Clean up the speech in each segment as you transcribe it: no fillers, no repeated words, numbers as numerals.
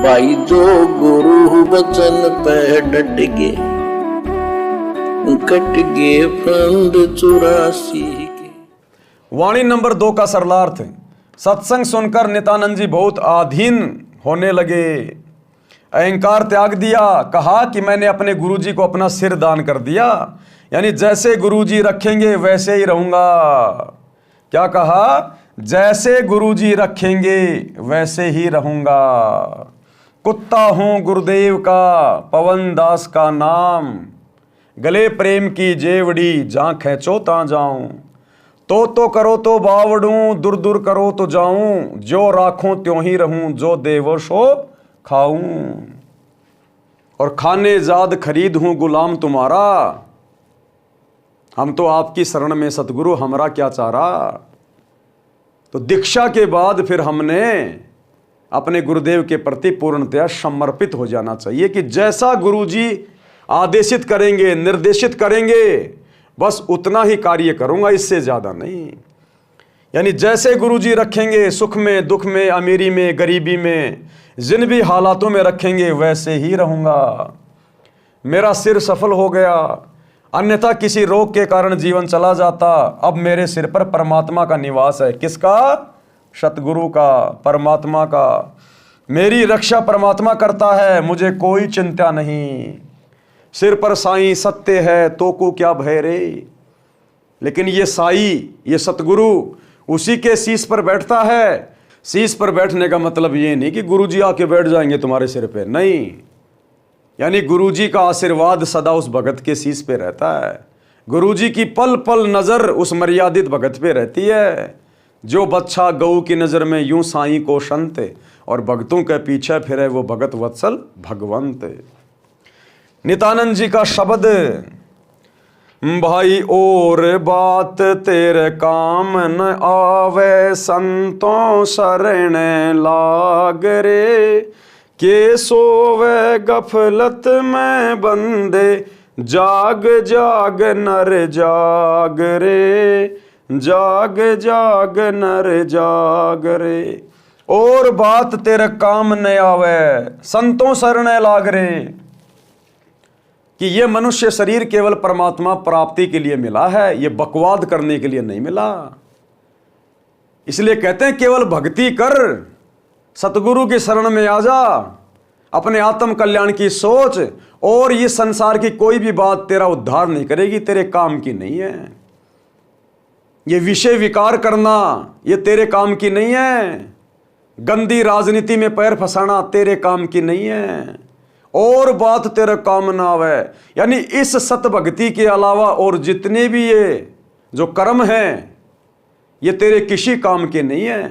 भाई जो गुरु वचन पे डट गे, कट गे फंद 84 के। वाणी नंबर 2 का सरलार्थ। सत्संग सुनकर नित्यानंद जी बहुत आधीन होने लगे। अहंकार त्याग दिया। कहा कि मैंने अपने गुरुजी को अपना सिर दान कर दिया, यानी जैसे गुरुजी रखेंगे वैसे ही रहूंगा। क्या कहा? जैसे गुरुजी रखेंगे वैसे ही रहूंगा। कुत्ता हूं गुरुदेव का, पवन दास का नाम, गले प्रेम की जेवड़ी, जहां खींचो तां जाऊं। तो करो तो बावड़ूं, दूर दूर करो तो जाऊं, जो राखूं त्यों ही रहूं, जो देवो सो खाऊं। और खाने जाद खरीद हूं गुलाम तुम्हारा, हम तो आपकी शरण में सतगुरु, हमरा क्या चारा। तो दीक्षा के बाद फिर हमने अपने गुरुदेव के प्रति पूर्णतया समर्पित हो जाना चाहिए कि जैसा गुरुजी आदेशित करेंगे, निर्देशित करेंगे, बस उतना ही कार्य करूंगा, इससे ज्यादा नहीं। यानी जैसे गुरुजी रखेंगे, सुख में, दुख में, अमीरी में, गरीबी में, जिन भी हालातों में रखेंगे वैसे ही रहूंगा। मेरा सिर सफल हो गया, अन्यथा किसी रोग के कारण जीवन चला जाता। अब मेरे सिर पर परमात्मा का निवास है। किसका? सतगुरु का, परमात्मा का। मेरी रक्षा परमात्मा करता है, मुझे कोई चिंता नहीं। सिर पर साईं सत्य है, तो को क्या भय रे। लेकिन ये साई, ये सतगुरु उसी के शीश पर बैठता है। शीश पर बैठने का मतलब ये नहीं कि गुरुजी आके बैठ जाएंगे तुम्हारे सिर पे, नहीं। यानी गुरुजी का आशीर्वाद सदा उस भगत के शीश पे रहता है। गुरुजी की पल पल नजर उस मर्यादित भगत पे रहती है। जो बच्चा गऊ की नजर में यूं साईं को संत, और भक्तों के पीछे फिरे वो भगत वत्सल भगवंत। नित्यानंद जी का शब्द, भाई और बात तेरे काम न आवे, संतों शरण लाग रे। के सोवे गफलत में बंदे, जाग जाग नर जाग रे, जाग जाग नर जाग रे। और बात तेरे काम न आवे, संतों शरण लाग रे। कि ये मनुष्य शरीर केवल परमात्मा प्राप्ति के लिए मिला है, ये बकवाद करने के लिए नहीं मिला। इसलिए कहते हैं केवल भक्ति कर, सतगुरु की शरण में आ जा, अपने आत्म कल्याण की सोच, और ये संसार की कोई भी बात तेरा उद्धार नहीं करेगी, तेरे काम की नहीं है। ये विषय विकार करना, ये तेरे काम की नहीं है। गंदी राजनीति में पैर फंसाना तेरे काम की नहीं है। और बात तेरे काम ना आवे, यानी इस सत भक्ति के अलावा और जितने भी ये जो कर्म हैं, ये तेरे किसी काम के नहीं है।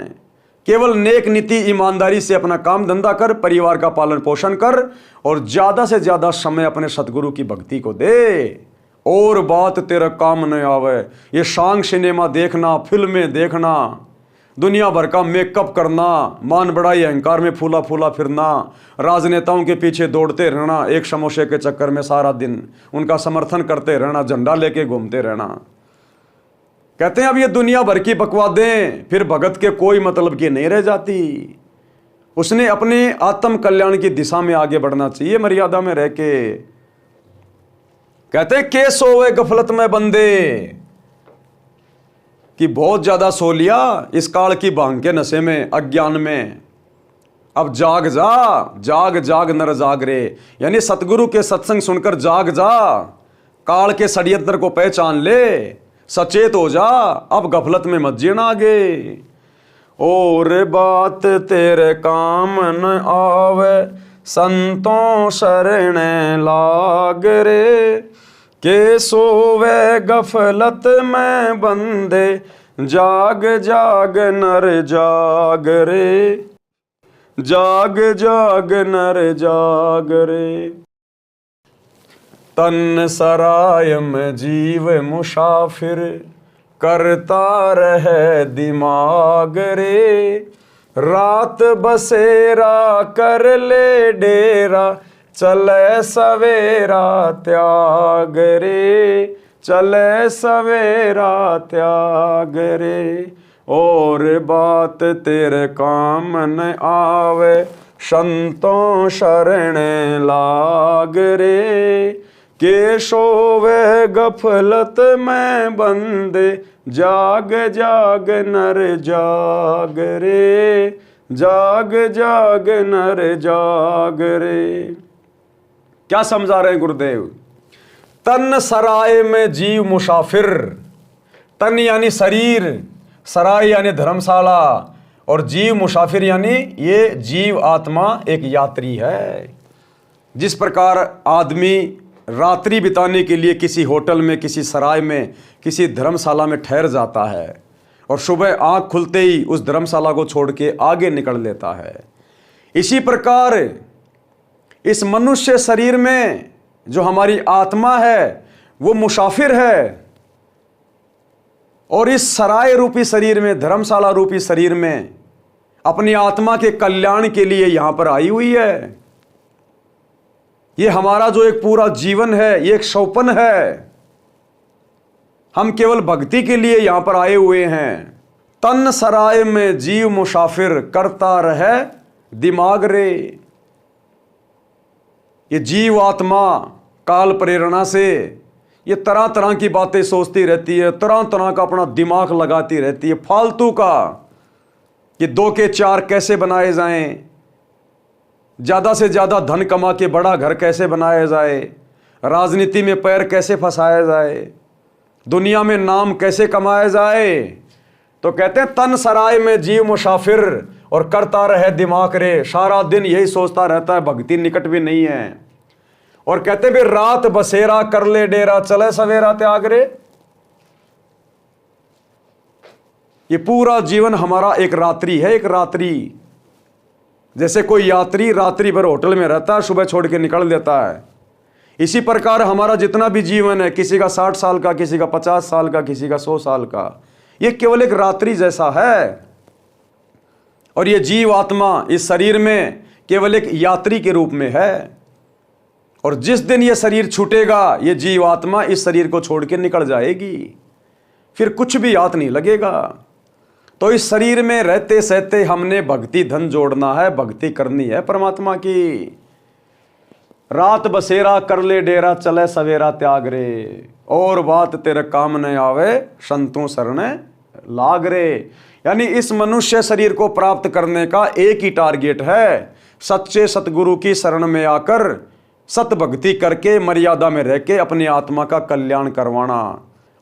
केवल नेक नीति ईमानदारी से अपना काम धंधा कर, परिवार का पालन पोषण कर, और ज्यादा से ज्यादा समय अपने सतगुरु की भक्ति को दे। और बात तेरा काम न आवे, ये सांग सिनेमा देखना, फिल्में देखना, दुनिया भर का मेकअप करना, मान बड़ाई अहंकार में फूला फूला फिरना, राजनेताओं के पीछे दौड़ते रहना, एक समोसे के चक्कर में सारा दिन उनका समर्थन करते रहना, झंडा लेके घूमते रहना। कहते हैं अब ये दुनिया भर की बकवादें फिर भगत के कोई मतलब की नहीं रह जाती। उसने अपने आत्म कल्याण की दिशा में आगे बढ़ना चाहिए, मर्यादा में रह के। कहते हैं के सोवे गफलत में बंदे, कि बहुत ज्यादा सो लिया इस काल की भांग के नशे में, अज्ञान में। अब जाग जा, जाग जाग नर जाग रे, यानी सतगुरु के सत्संग सुनकर जाग जा, काल के षड्यंत्र को पहचान ले, सचेत हो जा, अब गफलत में मत जीना आगे। और बात तेरे काम न आवे, संतों शरण लाग रे। के सोवे गफलत में बंदे, जाग जाग नर जाग रे, जाग जाग नर जाग रे। तन सराय में जीव मुसाफिर, करता रहे दिमाग रे। रात बसेरा कर ले डेरा, चले सवेरा त्याग रे, चले सवेरा त्याग रे। और बात तेरे काम न आवे, संतों शरण लाग रे। के सोवे गफलत में बंदे, जाग जाग नर जाग रे, जाग जाग नर जाग रे। क्या समझा रहे हैं गुरुदेव? तन सराय में जीव मुसाफिर, तन यानी शरीर, सराय यानी धर्मशाला, और जीव मुसाफिर यानी ये जीव आत्मा एक यात्री है। जिस प्रकार आदमी रात्रि बिताने के लिए किसी होटल में, किसी सराय में, किसी धर्मशाला में ठहर जाता है और सुबह आंख खुलते ही उस धर्मशाला को छोड़ के आगे निकल लेता है, इसी प्रकार इस मनुष्य शरीर में जो हमारी आत्मा है वो मुसाफिर है, और इस सराय रूपी शरीर में, धर्मशाला रूपी शरीर में अपनी आत्मा के कल्याण के लिए यहां पर आई हुई है। ये हमारा जो एक पूरा जीवन है, ये एक सौपन है। हम केवल भक्ति के लिए यहां पर आए हुए हैं। तन सराय में जीव मुसाफिर, करता रहे दिमाग रे। ये जीव आत्मा काल प्रेरणा से ये तरह तरह की बातें सोचती रहती है, तरह तरह का अपना दिमाग लगाती रहती है फालतू का, कि 2 के 4 कैसे बनाए जाएं, ज़्यादा से ज़्यादा धन कमा के बड़ा घर कैसे बनाया जाए, राजनीति में पैर कैसे फंसाया जाए, दुनिया में नाम कैसे कमाया जाए। तो कहते हैं तन सराय में जीव मुसाफिर और करता रहे दिमाग रे। सारा दिन यही सोचता रहता है, भक्ति निकट भी नहीं है। और कहते भी रात बसेरा कर ले डेरा, चले सवेरा त्याग रे। ये पूरा जीवन हमारा एक रात्रि है, एक रात्रि। जैसे कोई यात्री रात्रि भर होटल में रहता है, सुबह छोड़ के निकल देता है, इसी प्रकार हमारा जितना भी जीवन है, किसी का 60 साल का, किसी का 50 साल का, किसी का 100 साल का, ये केवल एक रात्रि जैसा है। और ये जीव आत्मा इस शरीर में केवल एक यात्री के रूप में है। और जिस दिन ये शरीर छूटेगा, ये जीव आत्मा इस शरीर को छोड़ के निकल जाएगी, फिर कुछ भी याद नहीं लगेगा। तो इस शरीर में रहते सहते हमने भक्ति धन जोड़ना है, भक्ति करनी है परमात्मा की। रात बसेरा कर ले डेरा, चले सवेरा त्याग रे। और बात तेरे काम न आवे, संतों शरण लाग रे। यानी इस मनुष्य शरीर को प्राप्त करने का एक ही टारगेट है, सच्चे सतगुरु की शरण में आकर सत भक्ति करके मर्यादा में रह के अपनी आत्मा का कल्याण करवाना।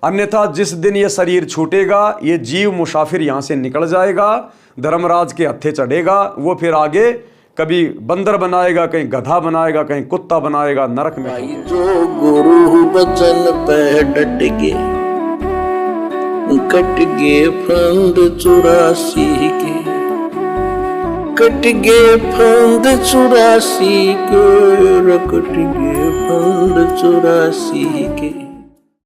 अन्यथा जिस दिन ये शरीर छूटेगा, ये जीव मुसाफिर यहाँ से निकल जाएगा, धर्मराज के हत्थे चढ़ेगा। वो फिर आगे कभी बंदर बनाएगा, कहीं गधा बनाएगा, कहीं कुत्ता बनाएगा, नरक में। जो गुरु बचन पे डट गे, कट गे फंद 84 के, कट गे फंद 84 के, कट गे फंद 84 के।